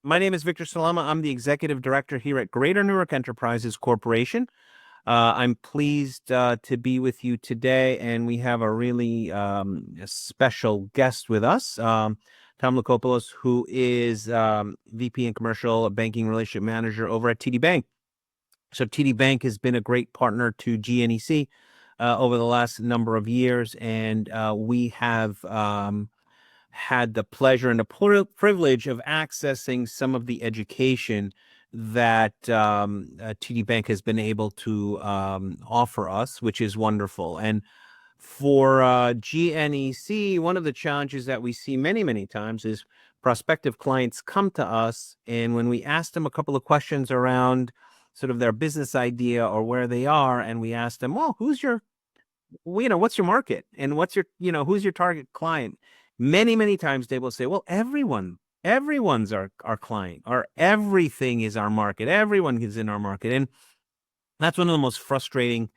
My name is Victor Salama. I'm the executive director here at Greater Newark Enterprises Corporation. I'm pleased to be with you today, and we have a really special guest with us, Tom Loucopolos, who is VP and Commercial Banking Relationship Manager over at TD Bank. So TD Bank has been a great partner to GNEC over the last number of years, and we have had the pleasure and the privilege of accessing some of the education that TD Bank has been able to offer us, which is wonderful. And for GNEC, one of the challenges that we see many, many times is prospective clients come to us, and when we ask them a couple of questions around sort of their business idea or where they are, and we ask them, well, what's your market and what's your, who's your target client? Many, many times they will say, well, everyone's our client, or everything is our market. Everyone is in our market. And that's one of the most frustrating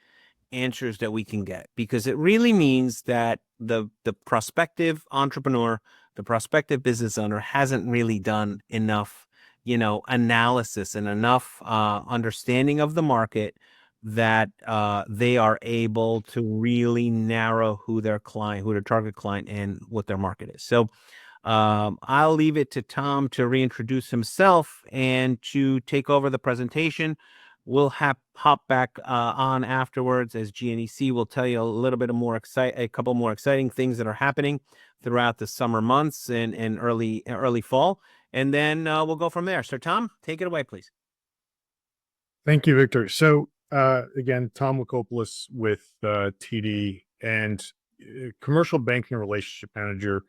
answers that we can get, because it really means that the prospective entrepreneur, the prospective business owner hasn't really done enough, analysis and enough understanding of the market that they are able to really narrow who their target client and what their market is. So I'll leave it to Tom to reintroduce himself and to take over the presentation. We'll hop back on afterwards, as GNEC will tell you a couple more exciting things that are happening throughout the summer months and early fall, and then we'll go from there. So Tom, take it away, please. Thank you, Victor. So again, Tom Loucopolos with TD and Commercial Banking Relationship Manager.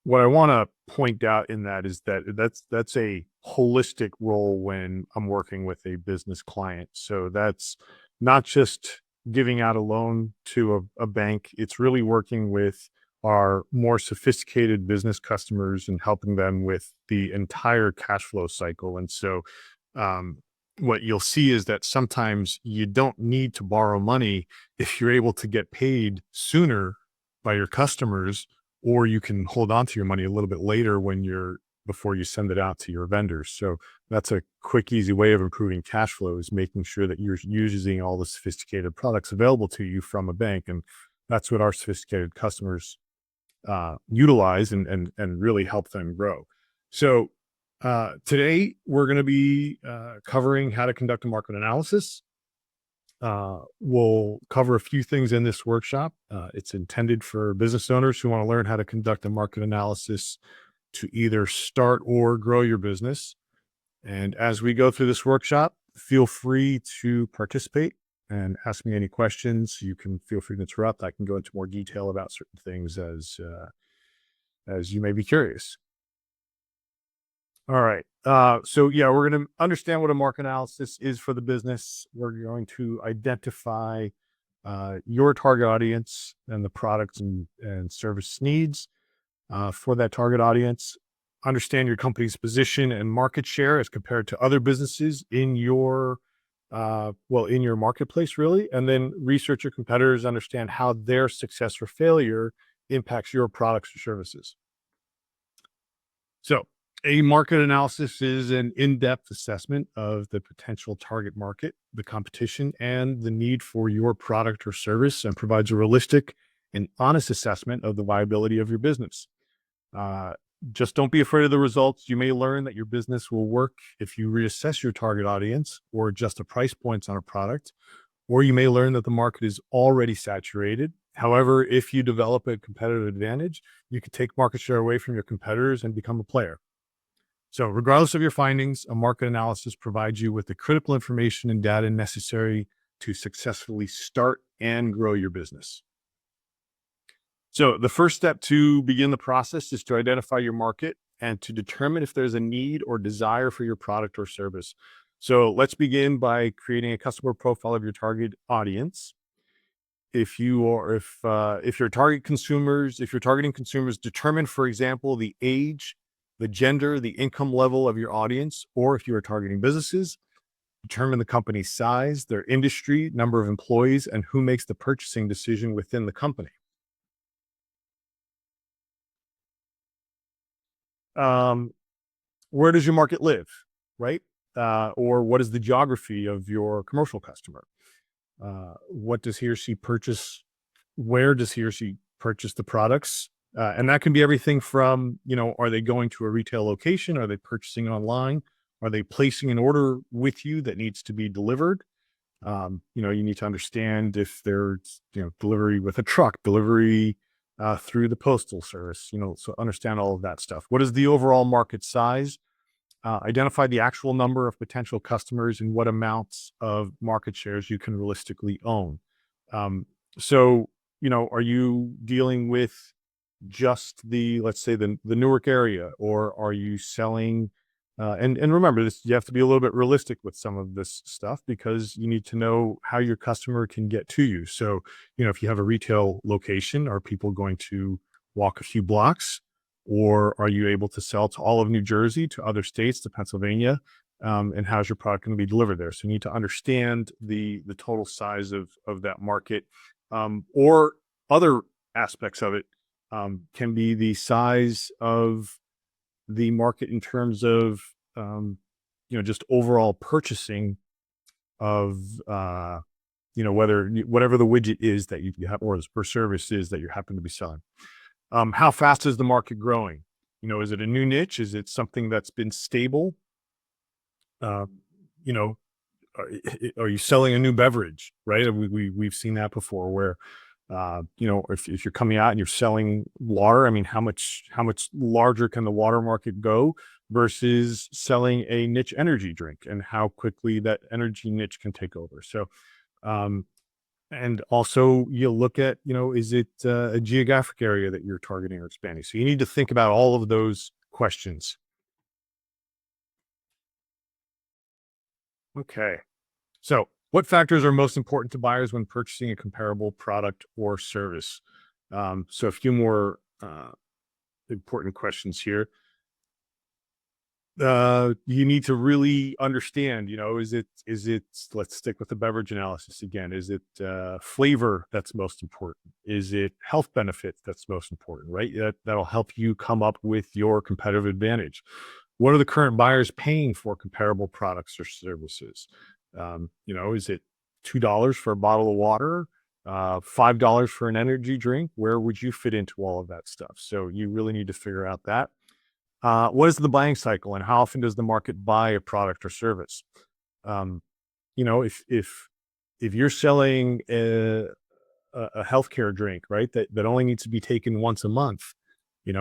What I want to point out in that is that's a holistic role when I'm working with a business client. So that's not just giving out a loan to a bank. It's really working with our more sophisticated business customers and helping them with the entire cash flow cycle. And so what you'll see is that sometimes you don't need to borrow money if you're able to get paid sooner by your customers, or you can hold on to your money a little bit later before you send it out to your vendors. So that's a quick, easy way of improving cash flow, is making sure that you're using all the sophisticated products available to you from a bank. And that's what our sophisticated customers utilize and really help them grow. So today we're going to be covering how to conduct a market analysis. We'll cover a few things in this workshop. It's intended for business owners who want to learn how to conduct a market analysis to either start or grow your business. And as we go through this workshop, feel free to participate and ask me any questions. You can feel free to interrupt. I can go into more detail about certain things as you may be curious. All right. So yeah, we're going to understand what a market analysis is for the business. We're going to identify your target audience and the products and service needs for that target audience. Understand your company's position and market share as compared to other businesses in your marketplace, really. And then research your competitors, understand how their success or failure impacts your products or services. So a market analysis is an in-depth assessment of the potential target market, the competition, and the need for your product or service, and provides a realistic and honest assessment of the viability of your business. Just don't be afraid of the results. You may learn that your business will work if you reassess your target audience or adjust the price points on a product, or you may learn that the market is already saturated. However, if you develop a competitive advantage, you can take market share away from your competitors and become a player. So regardless of your findings, a market analysis provides you with the critical information and data necessary to successfully start and grow your business. So the first step to begin the process is to identify your market and to determine if there's a need or desire for your product or service. So let's begin by creating a customer profile of your target audience. If you're targeting consumers, determine, for example, the age, the gender, the income level of your audience, or if you are targeting businesses, determine the company's size, their industry, number of employees, and who makes the purchasing decision within the company. where does your market live, right? Or what is the geography of your commercial customer? What does he or she purchase? Where does he or she purchase the products? And that can be everything from, are they going to a retail location? Are they purchasing online? Are they placing an order with you that needs to be delivered? You need to understand if there's, delivery with a truck, delivery through the postal service, so understand all of that stuff. What is the overall market size? Identify the actual number of potential customers and what amounts of market shares you can realistically own. So, are you dealing with just let's say the Newark area, or are you selling, and remember this, you have to be a little bit realistic with some of this stuff because you need to know how your customer can get to you. So, if you have a retail location, are people going to walk a few blocks, or are you able to sell to all of New Jersey, to other states, to Pennsylvania? And how's your product going to be delivered there? So you need to understand the total size of that market, or other aspects of it can be the size of the market in terms of just overall purchasing of whatever the widget is that you have, or the service is that you happen to be selling. How fast is the market growing? Is it a new niche? Is it something that's been stable? Uh, you know, are you selling a new beverage? Right? We've seen that before, where if you're coming out and you're selling water, I mean, how much larger can the water market go versus selling a niche energy drink, and how quickly that energy niche can take over. So, and also you'll look at, is it a geographic area that you're targeting or expanding? So you need to think about all of those questions. Okay. So what factors are most important to buyers when purchasing a comparable product or service? So a few more important questions here. You need to really understand, is it, let's stick with the beverage analysis again. Is it flavor that's most important? Is it health benefits that's most important, right? That'll help you come up with your competitive advantage. What are the current buyers paying for comparable products or services? Is it $2 for a bottle of water? $5 for an energy drink? Where would you fit into all of that stuff? So you really need to figure out that. What is the buying cycle, and how often does the market buy a product or service? If you're selling a healthcare drink, right, that only needs to be taken once a month,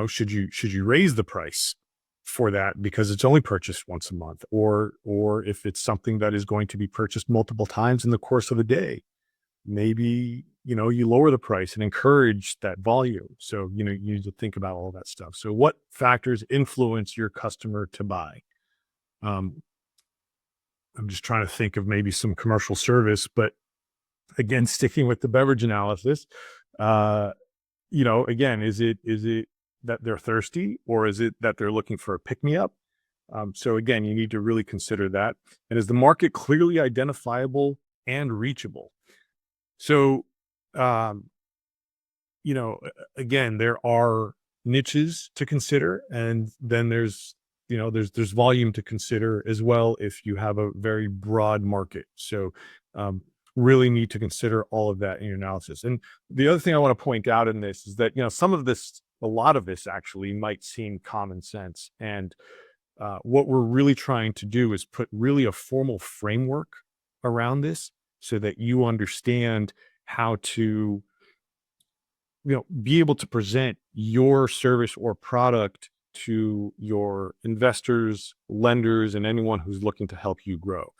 should you raise the price for that because it's only purchased once a month? Or if it's something that is going to be purchased multiple times in the course of a day, maybe you lower the price and encourage that volume. So you need to think about all that stuff. So what factors influence your customer to buy? I'm just trying to think of maybe some commercial service, but again, sticking with the beverage analysis, again, is it that they're thirsty, or is it that they're looking for a pick-me-up? So again, you need to really consider that. And is the market clearly identifiable and reachable? So, again, there are niches to consider, and then there's volume to consider as well if you have a very broad market. So, really need to consider all of that in your analysis. And the other thing I want to point out in this is that, a lot of this actually might seem common sense. And what we're really trying to do is put really a formal framework around this so that you understand how to, be able to present your service or product to your investors, lenders, and anyone who's looking to help you grow.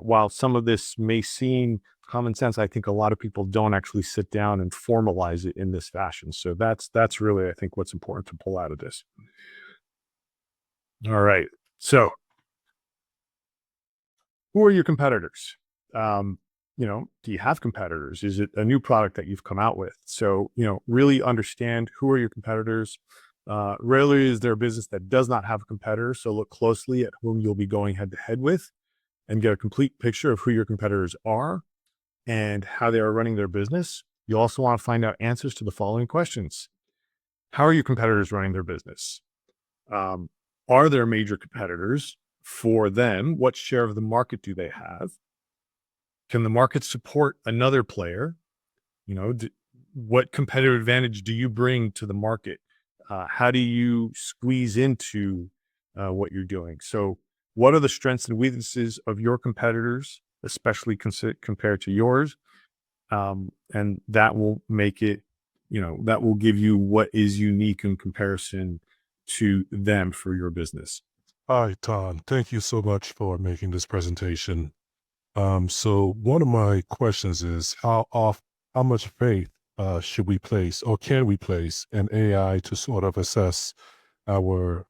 While some of this may seem common sense, I think a lot of people don't actually sit down and formalize it in this fashion. So that's really, I think, what's important to pull out of this. All right. So who are your competitors? Do you have competitors? Is it a new product that you've come out with? So, really understand who are your competitors. Rarely is there a business that does not have a competitor. So look closely at whom you'll be going head to head with and get a complete picture of who your competitors are and how they are running their business. You also want to find out answers to the following questions. How are your competitors running their business? Are there major competitors for them? What share of the market do they have? Can the market support another player? What competitive advantage do you bring to the market? How do you squeeze into what you're doing? So, what are the strengths and weaknesses of your competitors, especially compared to yours? And that will make it, that will give you what is unique in comparison to them for your business. Hi, Tom. Thank you so much for making this presentation. So one of my questions is how much faith should we place or can we place in AI to sort of assess our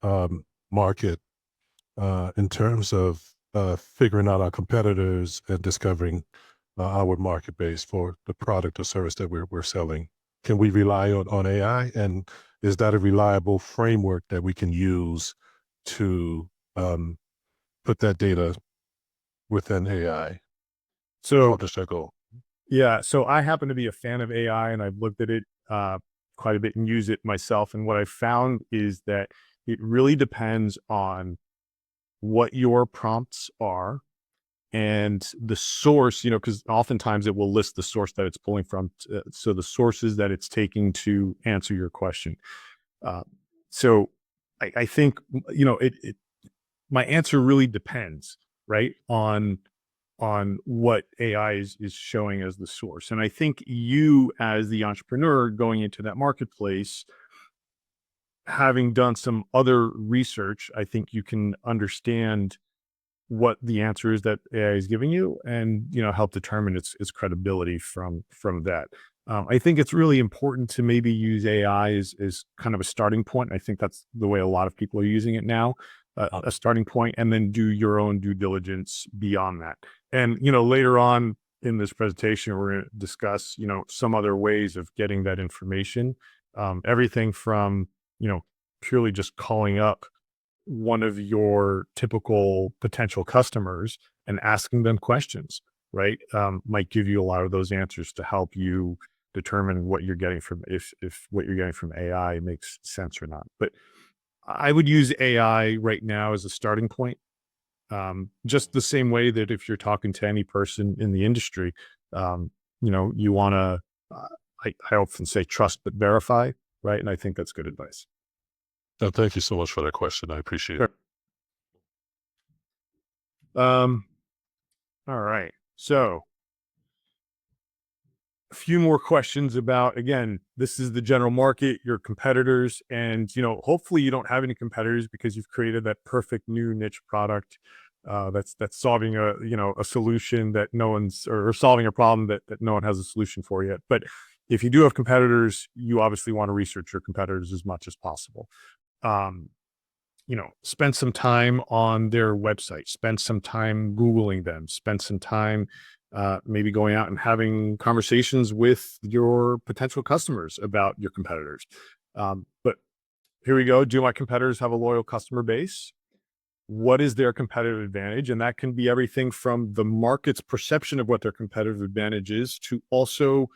market in terms of figuring out our competitors and discovering our market base for the product or service that we're selling? Can we rely on AI? And is that a reliable framework that we can use to put that data within AI? So, What is our goal? yeah, so I happen to be a fan of AI, and I've looked at it quite a bit and use it myself. And what I found is that it really depends on what your prompts are and the source, because oftentimes it will list the source that it's pulling from. So the sources that it's taking to answer your question. So I think, my answer really depends, right, on what AI is showing as the source. And I think you, as the entrepreneur going into that marketplace, having done some other research, I think you can understand what the answer is that AI is giving you, and help determine its credibility from that. I think it's really important to maybe use AI as kind of a starting point. I think that's the way a lot of people are using it now, a starting point, and then do your own due diligence beyond that. And later on in this presentation, we're going to discuss some other ways of getting that information. Everything from purely just calling up one of your typical potential customers and asking them questions, right? Might give you a lot of those answers to help you determine what you're getting from, if what you're getting from AI makes sense or not. But I would use AI right now as a starting point. Just the same way that if you're talking to any person in the industry, you want to, I often say trust but verify, right? And I think that's good advice. No, thank you so much for that question. I appreciate it. All right. So a few more questions about, again, this is the general market, your competitors, and, hopefully you don't have any competitors because you've created that perfect new niche product that's solving a solution that no one's, or solving a problem that no one has a solution for yet. But if you do have competitors, you obviously want to research your competitors as much as possible. Spend some time on their website, spend some time Googling them, spend some time maybe going out and having conversations with your potential customers about your competitors. But here we go. Do my competitors have a loyal customer base? What is their competitive advantage? And that can be everything from the market's perception of what their competitive advantage is to also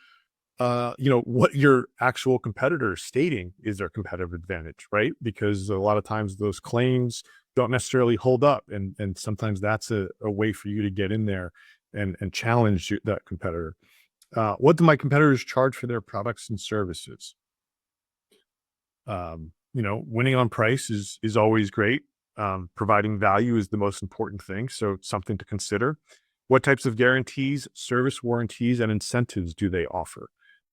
what your actual competitor is stating is their competitive advantage, right? Because a lot of times those claims don't necessarily hold up. And sometimes that's a way for you to get in there and challenge that competitor. What do my competitors charge for their products and services? Winning on price is always great. Providing value is the most important thing. So it's something to consider. What types of guarantees, service warranties, and incentives do they offer?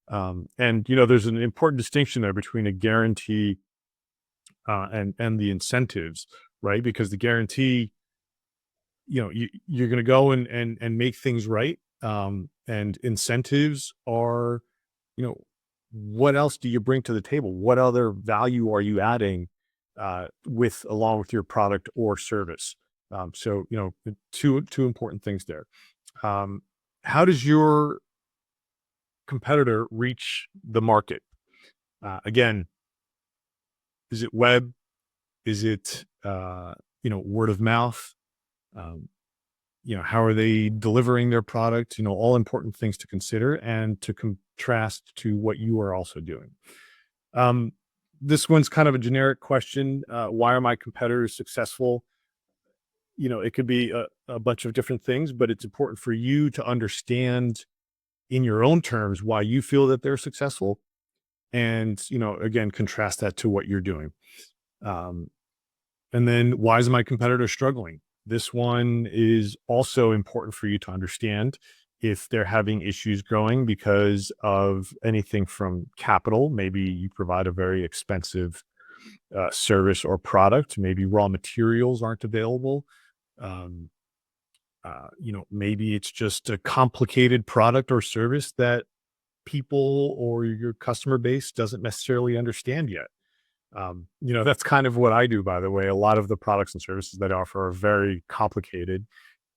And there's an important distinction there between a guarantee and the incentives, right? Because the guarantee, you're going to go and make things right. And incentives are, what else do you bring to the table? What other value are you adding along with your product or service? So two important things there. How does your competitor reach the market? Again, is it web? Is it word of mouth? How are they delivering their product? All important things to consider and to contrast to what you are also doing. this one's kind of a generic question. Why are my competitors successful? It could be a bunch of different things, but it's important for you to understand in your own terms why you feel that they're successful. And, again, contrast that to what you're doing. And then why is my competitor struggling? This one is also important for you to understand if they're having issues growing because of anything from capital. Maybe you provide a very expensive service or product. Maybe raw materials aren't available. Maybe it's just a complicated product or service that people or your customer base doesn't necessarily understand yet. That's kind of what I do, by the way. A lot of the products and services that I offer are very complicated.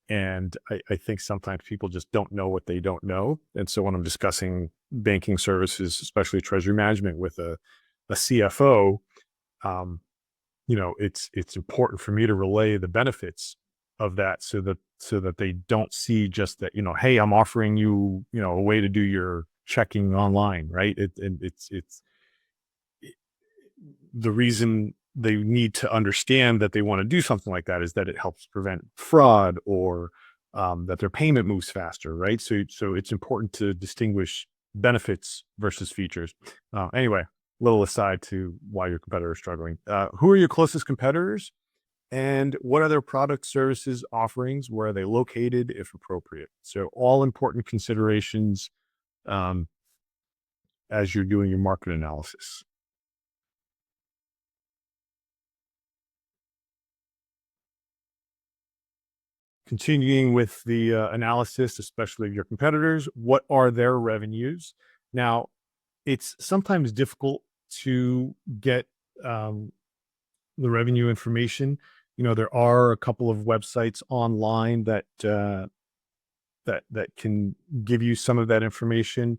And I think sometimes people just don't know what they don't know. And so when I'm discussing banking services, especially treasury management with a CFO, it's important for me to relay the benefits of that so that they don't see just that, hey, I'm offering you, a way to do your checking online, right? It's the reason they need to understand that they want to do something like that is that it helps prevent fraud or that their payment moves faster, right? So it's important to distinguish benefits versus features. Anyway, little aside to why your competitor is struggling. Who are your closest competitors? And what are their product, services, offerings? Where are they located, if appropriate? So all important considerations as you're doing your market analysis. Continuing with the analysis, especially of your competitors, what are their revenues? Now, it's sometimes difficult to get the revenue information. There are a couple of websites online that can give you some of that information.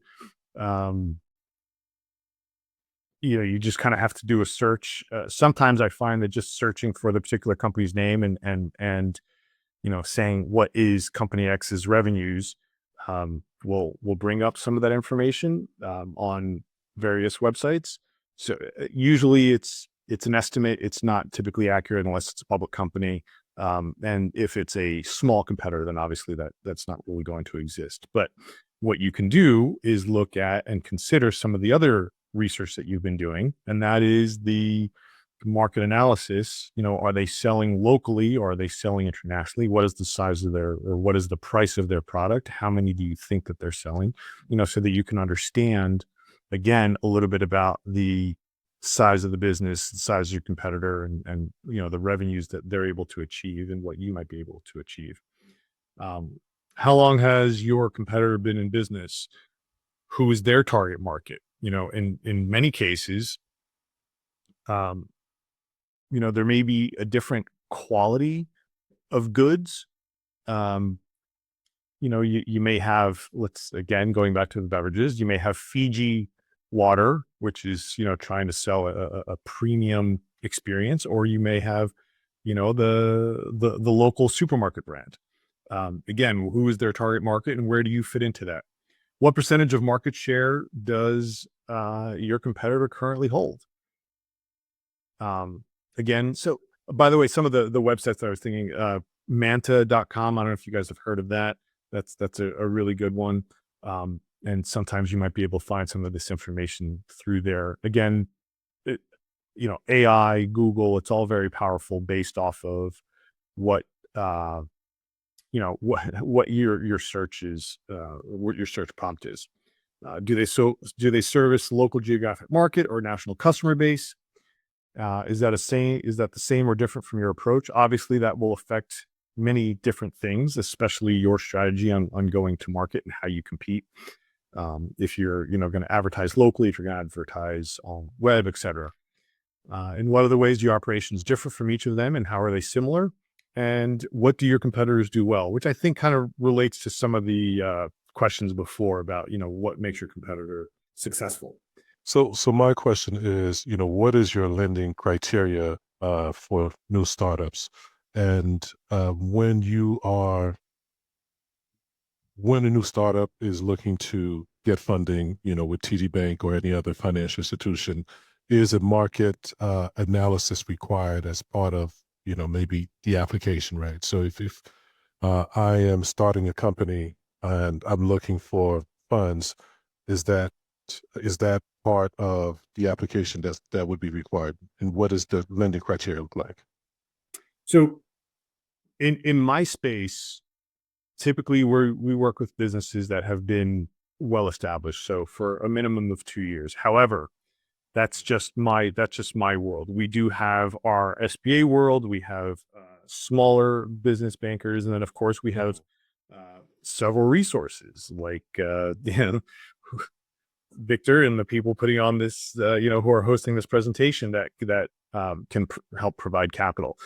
You just kind of have to do a search. Sometimes I find that just searching for the particular company's name and saying what is company X's revenues will bring up some of that information on various websites. So usually it's an estimate. It's not typically accurate unless it's a public company. And if it's a small competitor, then obviously that's not really going to exist. But what you can do is look at and consider some of the other research that you've been doing, and that is the market analysis. Are they selling locally or are they selling internationally? What is the size of or what is the price of their product? How many do you think that they're selling? So that you can understand, again, a little bit about the size of the business, the size of your competitor, and the revenues that they're able to achieve and what you might be able to achieve. How long has your competitor been in business? Who is their target market? In many cases, there may be a different quality of goods. You may have, going back to the beverages, you may have Fiji water, which is, trying to sell a premium experience, or you may have, the local supermarket brand. Again, who is their target market and where do you fit into that? What percentage of market share does your competitor currently hold? Again, so by the way, some of the websites that I was thinking, manta.com, I don't know if you guys have heard of that. That's a really good one. And sometimes you might be able to find some of this information through there. Again, AI, Google, it's all very powerful based off of what your search is, what your search prompt is. Do they service local geographic market or national customer base? Is that the same or different from your approach? Obviously, that will affect many different things, especially your strategy on going to market and how you compete. If you're, going to advertise locally, if you're going to advertise on web, et cetera. And what are the ways your operations differ from each of them and how are they similar? And what do your competitors do well? Which I think kind of relates to some of the questions before about, what makes your competitor successful. So my question is, what is your lending criteria for new startups? And when a new startup is looking to get funding, with TD Bank or any other financial institution, is a market analysis required as part of, maybe the application, right? So if I am starting a company and I'm looking for funds, is that part of the application that would be required? And what does the lending criteria look like? So in my space, typically we work with businesses that have been well established. So for a minimum of 2 years. However, that's just my world. We do have our SBA world. We have smaller business bankers, and then of course we have several resources like Victor and the people putting on this, who are hosting this presentation that can help provide capital.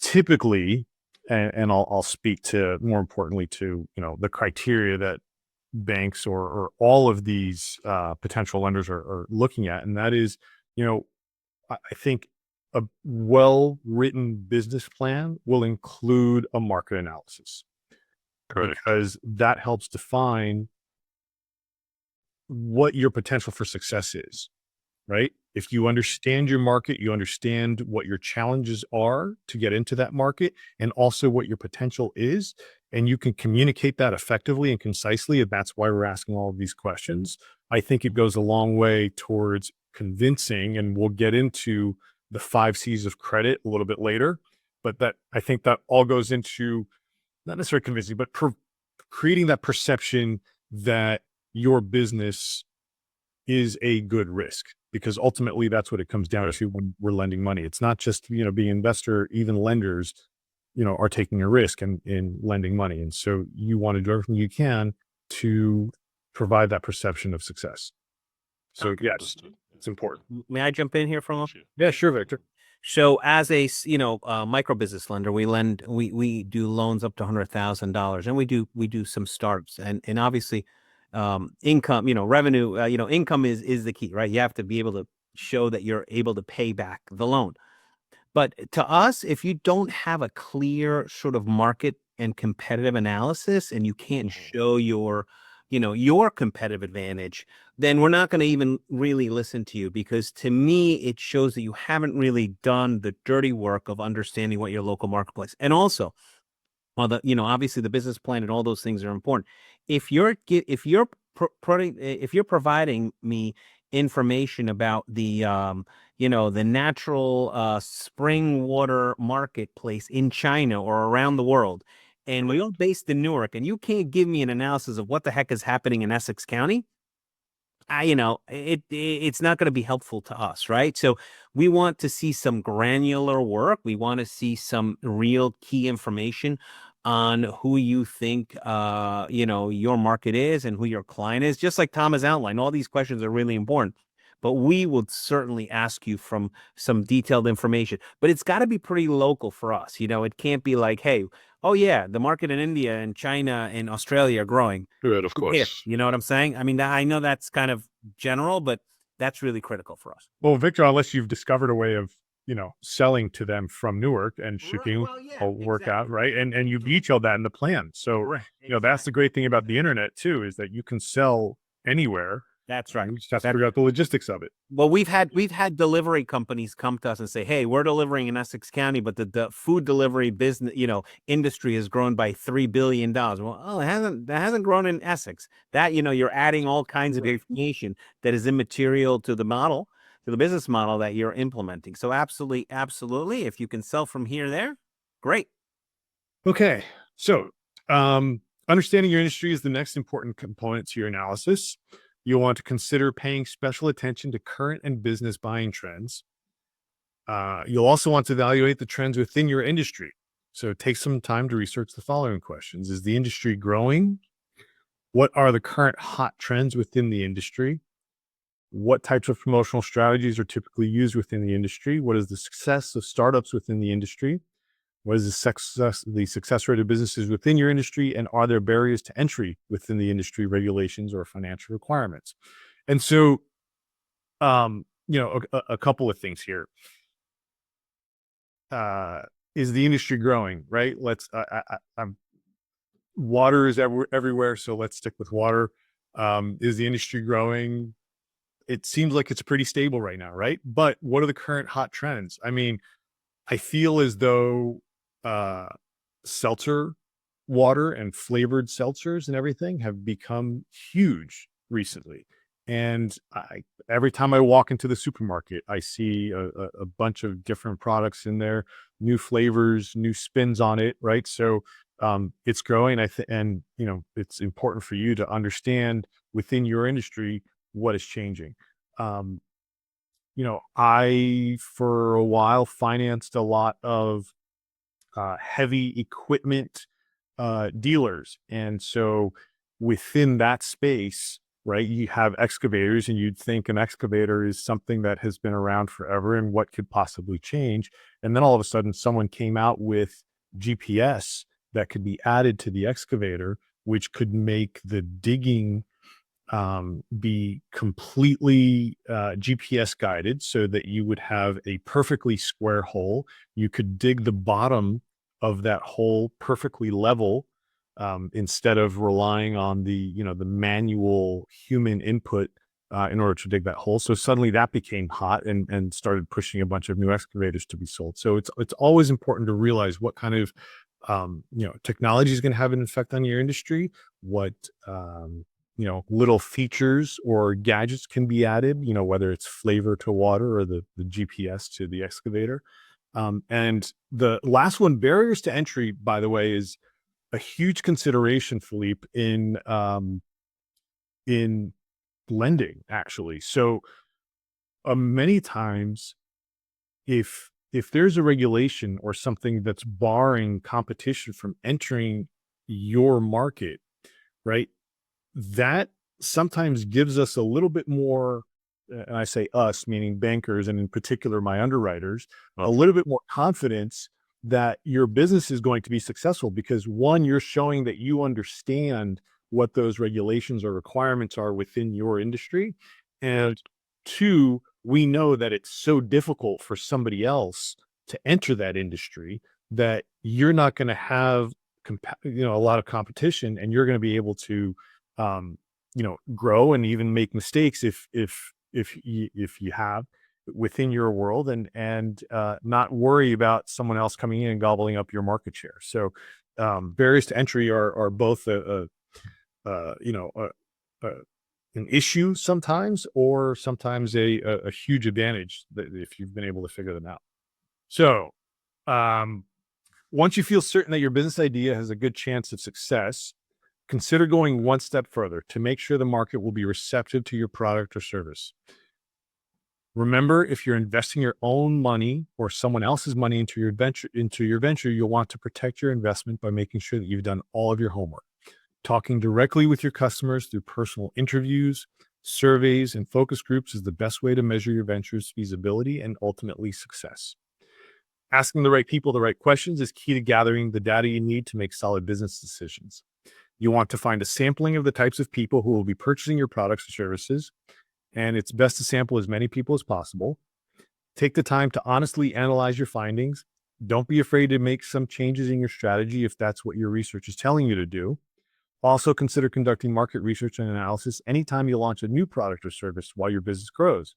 Typically, and I'll speak to more importantly to the criteria that banks or all of these potential lenders are looking at, and that is, I think a well-written business plan will include a market analysis. Correct. Because that helps define what your potential for success is, right? If you understand your market, you understand what your challenges are to get into that market and also what your potential is, and you can communicate that effectively and concisely, and that's why we're asking all of these questions. I think it goes a long way towards convincing, and we'll get into the 5 C's of credit a little bit later, but that I think that all goes into not necessarily convincing, but creating that perception that your business is a good risk, because ultimately that's what it comes down to when we're lending money. It's not just, being an investor, even lenders, are taking a risk in lending money. And so you want to do everything you can to provide that perception of success. So yes, it's important. May I jump in here for a moment? Yeah, sure, Victor. So as a micro business lender, we do loans up to $100,000, and we do some startups, and obviously income, revenue, income is the key, right? You have to be able to show that you're able to pay back the loan. But to us, if you don't have a clear sort of market and competitive analysis, and you can't show your competitive advantage, then we're not going to even really listen to you, because to me, it shows that you haven't really done the dirty work of understanding what your local marketplace. And also, well, obviously the business plan and all those things are important. If you're providing me information about the the natural spring water marketplace in China or around the world, and we're based in Newark, and you can't give me an analysis of what the heck is happening in Essex County, it's not going to be helpful to us, right? So we want to see some granular work. We want to see some real key information on who you think, your market is and who your client is. Just like Tom has outlined, all these questions are really important, but we would certainly ask you from some detailed information, but it's got to be pretty local for us. It can't be like, hey, oh yeah, the market in India and China and Australia are growing. Good, of course. Yeah, you know what I'm saying? I mean, I know that's kind of general, but that's really critical for us. Well, Victor, unless you've discovered a way of, selling to them from Newark and shipping will work out, right? And you detailed that in the plan. So, that's the great thing about the internet too, is that you can sell anywhere. That's right. You just have to figure out the logistics of it. Well, we've had delivery companies come to us and say, "Hey, we're delivering in Essex County, but the food delivery business, industry has grown by $3 billion." Well, that hasn't grown in Essex. That, you're adding all kinds of information that is immaterial to the model, to the business model that you're implementing. So absolutely, if you can sell from here there, great. Okay, so understanding your industry is the next important component to your analysis. You'll want to consider paying special attention to current and business buying trends. You'll also want to evaluate the trends within your industry. So take some time to research the following questions. Is the industry growing? What are the current hot trends within the industry? What types of promotional strategies are typically used within the industry? What is the success of startups within the industry? What is the success rate of businesses within your industry? And are there barriers to entry within the industry, regulations or financial requirements? And so, a couple of things here. Is the industry growing, right? Water is everywhere. So let's stick with water. Is the industry growing? it seems like it's pretty stable right now, right? But what are the current hot trends? I mean, I feel as though uh, seltzer water and flavored seltzers and everything have become huge recently. And every time I walk into the supermarket, I see a bunch of different products in there, new flavors, new spins on it, right? So it's growing. And it's important for you to understand within your industry what is changing. Um, I for a while financed a lot of heavy equipment dealers. And so within that space, right, you have excavators, and you'd think an excavator is something that has been around forever and what could possibly change. And then all of a sudden, someone came out with GPS that could be added to the excavator, which could make the digging be completely GPS guided so that you would have a perfectly square hole. You could dig the bottom of that hole perfectly level instead of relying on the manual human input in order to dig that hole. So suddenly that became hot and started pushing a bunch of new excavators to be sold. So it's always important to realize what kind of technology is going to have an effect on your industry, what little features or gadgets can be added, whether it's flavor to water or the GPS to the excavator. And the last one, barriers to entry, by the way, is a huge consideration, Philippe, in lending, actually. So many times, if there's a regulation or something that's barring competition from entering your market, right, that sometimes gives us a little bit more, and I say us, meaning bankers, and in particular my underwriters, a little bit more confidence that your business is going to be successful because, one, you're showing that you understand what those regulations or requirements are within your industry. And two, we know that it's so difficult for somebody else to enter that industry that you're not going to have a lot of competition, and you're going to be able to grow and even make mistakes if you have within your world, and not worry about someone else coming in and gobbling up your market share. So barriers to entry are both uh, you know a, a, an issue sometimes, or sometimes a huge advantage if you've been able to figure them out. So once you feel certain that your business idea has a good chance of success, consider going one step further to make sure the market will be receptive to your product or service. Remember, if you're investing your own money or someone else's money into your venture, you'll want to protect your investment by making sure that you've done all of your homework. Talking directly with your customers through personal interviews, surveys, and focus groups is the best way to measure your venture's feasibility and ultimately success. Asking the right people the right questions is key to gathering the data you need to make solid business decisions. You want to find a sampling of the types of people who will be purchasing your products or services, and it's best to sample as many people as possible. Take the time to honestly analyze your findings. Don't be afraid to make some changes in your strategy if that's what your research is telling you to do. Also, consider conducting market research and analysis anytime you launch a new product or service while your business grows.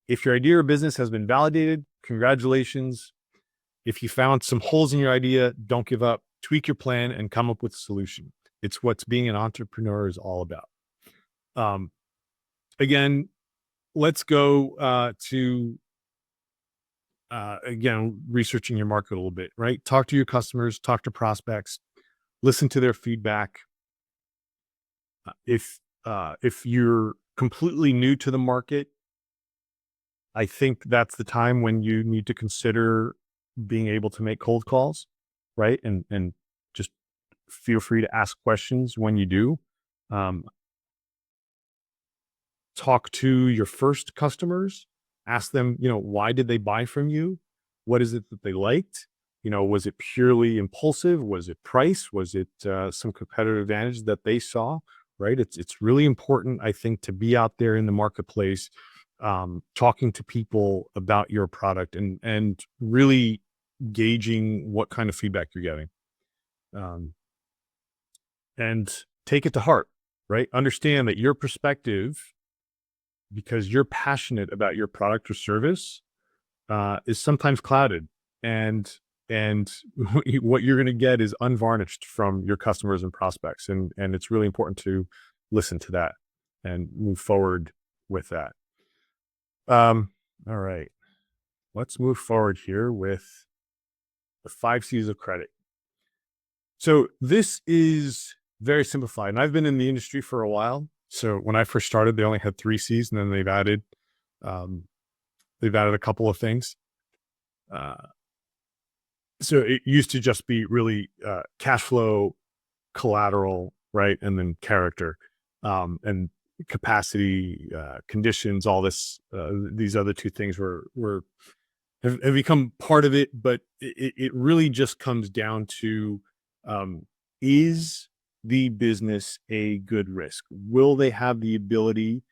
If your idea or business has been validated, congratulations. If you found some holes in your idea, don't give up. Tweak your plan and come up with a solution. It's what being an entrepreneur is all about. Again, let's go to researching your market a little bit, right? Talk to your customers, talk to prospects, listen to their feedback. If you're completely new to the market, I think that's the time when you need to consider being able to make cold calls, right? And just feel free to ask questions when you do. Talk to your first customers, ask them, why did they buy from you? What is it that they liked? Was it purely impulsive? Was it price? Was it some competitive advantage that they saw, right? It's really important, I think, to be out there in the marketplace, talking to people about your product and really gauging what kind of feedback you're getting. And take it to heart, right? Understand that your perspective because you're passionate about your product or service is sometimes clouded, and what you're going to get is unvarnished from your customers and prospects, and it's really important to listen to that and move forward with that. All right, let's move forward here with the 5 C's of credit. So this is very simplified, and I've been in the industry for a while. So when I first started, they only had 3 C's, and then they've added a couple of things. So it used to just be really cash flow, collateral, right, and then character, and capacity, conditions. All this, these other 2 things have become part of it, but it really just comes down to, is the business a good risk? Will they have the ability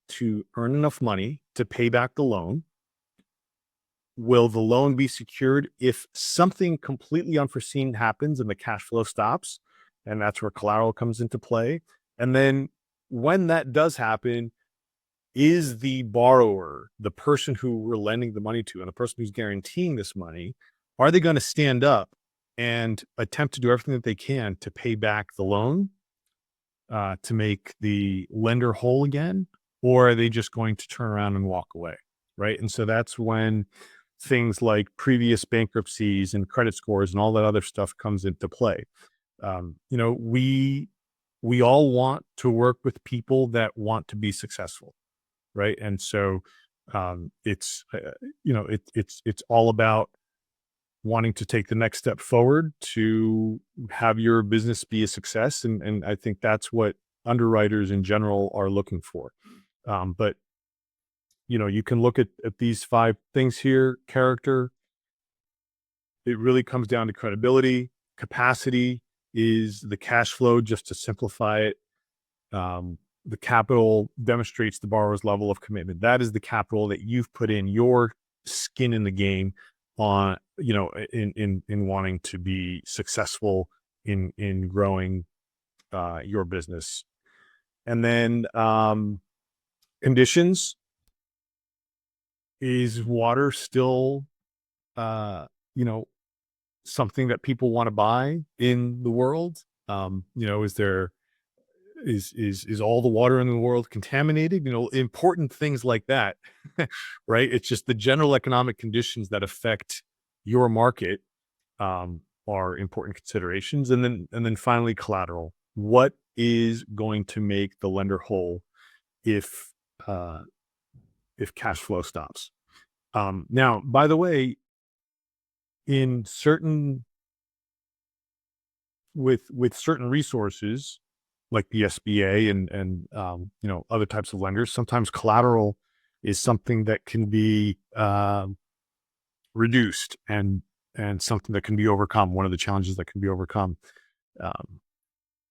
to earn enough money to pay back the loan? Will the loan be secured if something completely unforeseen happens and the cash flow stops? And that's where collateral comes into play. And then when that does happen, is the borrower, the person who we're lending the money to, and the person who's guaranteeing this money, are they going to stand up and attempt to do everything that they can to pay back the loan, to make the lender whole again? Or are they just going to turn around and walk away, right? And so that's when things like previous bankruptcies and credit scores and all that other stuff comes into play. We all want to work with people that want to be successful, right? And so it's all about wanting to take the next step forward to have your business be a success, and I think that's what underwriters in general are looking for. But you can look at these 5 things here. Character, it really comes down to credibility. Capacity is the cash flow, just to simplify it. The capital demonstrates the borrower's level of commitment. That is the capital that you've put in, your skin in the game on, in wanting to be successful in growing your business. And then conditions, is water still something that people want to buy in the world? Is there is all the water in the world contaminated? Important things like that, right? It's just the general economic conditions that affect your market are important considerations. And then finally, collateral. What is going to make the lender whole if cash flow stops? Now, by the way, in certain with certain resources like the SBA and other types of lenders, sometimes collateral is something that can be reduced and something that can be overcome. One of the challenges that can be overcome.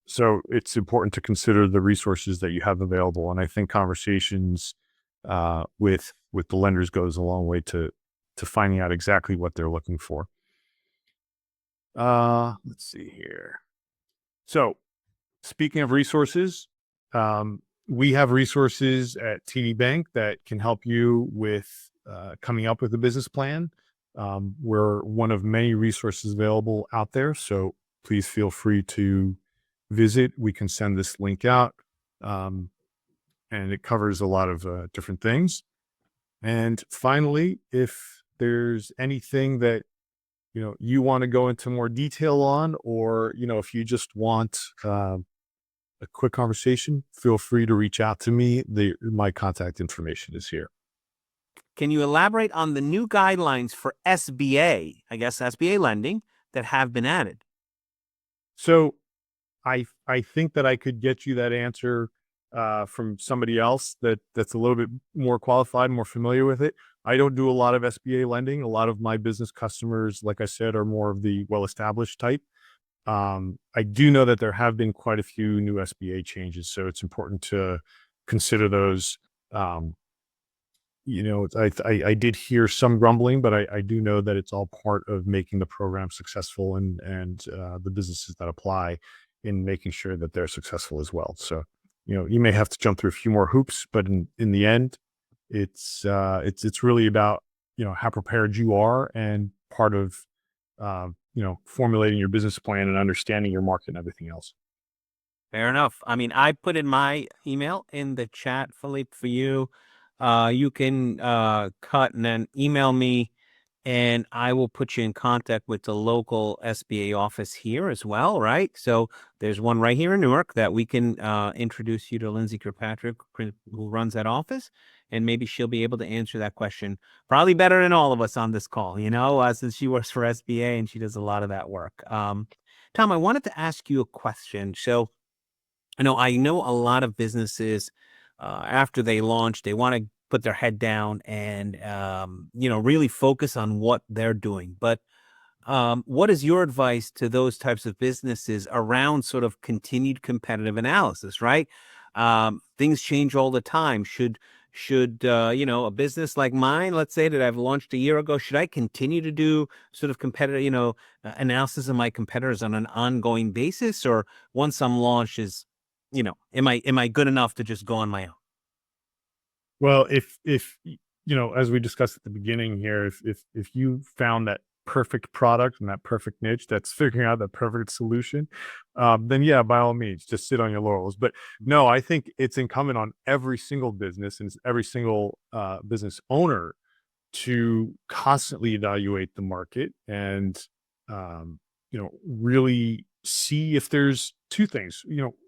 So it's important to consider the resources that you have available, and I think conversations with the lenders goes a long way to finding out exactly what they're looking for. Let's see here. So speaking of resources, we have resources at TD Bank that can help you with coming up with a business plan. We're one of many resources available out there, so please feel free to visit. We can send this link out, and it covers a lot of different things. And finally, if there's anything that you want to go into more detail on, or if you just want a quick conversation, feel free to reach out to me. My contact information is here. Can you elaborate on the new guidelines for SBA, SBA lending, that have been added? So I think that I could get you that answer from somebody else that's a little bit more qualified, more familiar with it. I don't do a lot of SBA lending. A lot of my business customers, like I said, are more of the well-established type. I do know that there have been quite a few new SBA changes, so it's important to consider those. I did hear some grumbling, but I do know that it's all part of making the program successful, and the businesses that apply in making sure that they're successful as well. So You may have to jump through a few more hoops, but in the end, it's really about, how prepared you are, and part of, formulating your business plan and understanding your market and everything else. Fair enough. I mean, I put in my email in the chat, Philippe, for you. You can cut and then email me, and I will put you in contact with the local SBA office here as well, right? So there's one right here in Newark that we can introduce you to Lindsay Kirkpatrick, who runs that office, and maybe she'll be able to answer that question probably better than all of us on this call, since she works for SBA and she does a lot of that work. Tom, I wanted to ask you a question. So, I know a lot of businesses, after they launch, they want to put their head down and, really focus on what they're doing. But what is your advice to those types of businesses around sort of continued competitive analysis, right? Things change all the time. Should a business like mine, let's say that I've launched a year ago, should I continue to do sort of competitive, analysis of my competitors on an ongoing basis, or once I'm launched, am I good enough to just go on my own? Well, if as we discussed at the beginning here, if you found that perfect product and that perfect niche, that's figuring out the perfect solution, then yeah, by all means, just sit on your laurels. But no, I think it's incumbent on every single business and every single business owner to constantly evaluate the market and really see if there's two things.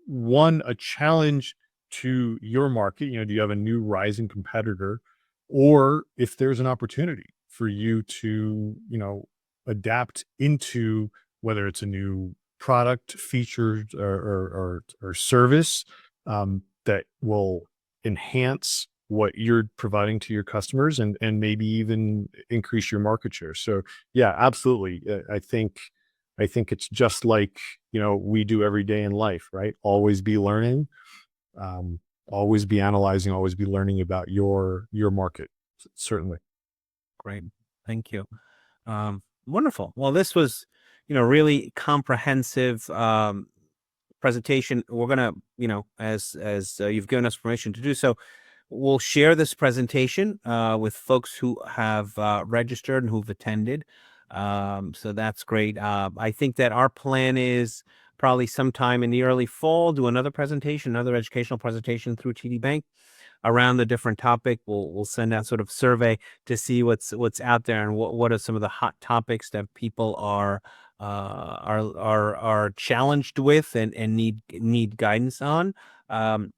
One, a challenge to your market. Do you have a new rising competitor, or if there's an opportunity for you to adapt into, whether it's a new product, feature, or service that will enhance what you're providing to your customers, and maybe even increase your market share. So yeah, absolutely. I think it's just like, we do every day in life, right? Always be learning, always be analyzing, always be learning about your market. Certainly. Great. Thank you. Wonderful. Well, this was, really comprehensive presentation. We're gonna, as you've given us permission to do so, we'll share this presentation with folks who have registered and who've attended. So that's great. I think that our plan is probably sometime in the early fall, do another presentation, another educational presentation through TD Bank around the different topic. We'll send out sort of survey to see what's out there and what are some of the hot topics that people are challenged with and need guidance on. From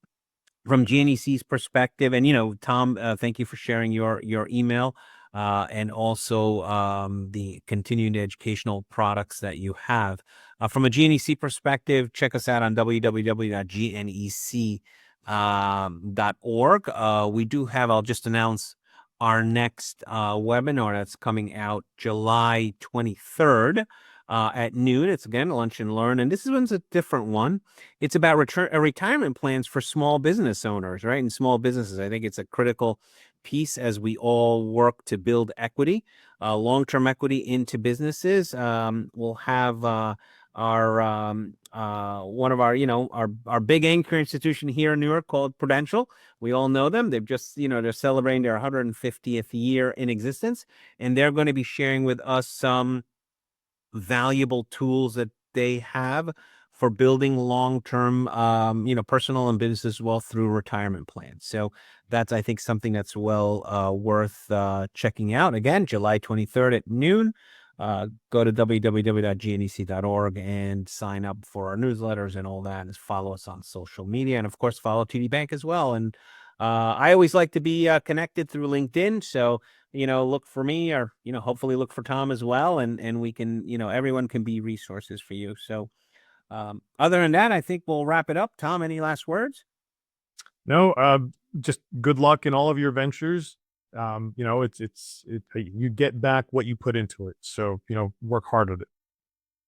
GNEC's perspective, and Tom, thank you for sharing your email and also the continuing educational products that you have. From a GNEC perspective, check us out on www.gnec.org. We do have, I'll just announce our next webinar that's coming out July 23rd. At noon. It's again lunch and learn, and this one's a different one. It's about retirement plans for small business owners, right? And small businesses. I think it's a critical piece as we all work to build equity, long-term equity into businesses. We'll have one of our big anchor institution here in Newark called Prudential. We all know them. They've just they're celebrating their 150th year in existence, and they're going to be sharing with us some valuable tools that they have for building long-term, personal and business wealth through retirement plans. So that's, I think, something that's well worth checking out. Again, July 23rd at noon. Go to www.gnec.org and sign up for our newsletters and all that, and follow us on social media, and of course follow TD Bank as well. And I always like to be connected through LinkedIn, so look for me, or hopefully look for Tom as well, and we can, everyone can be resources for you. So other than that, I think we'll wrap it up. Tom, any last words? No, just good luck in all of your ventures. You get back what you put into it. So, work hard at it.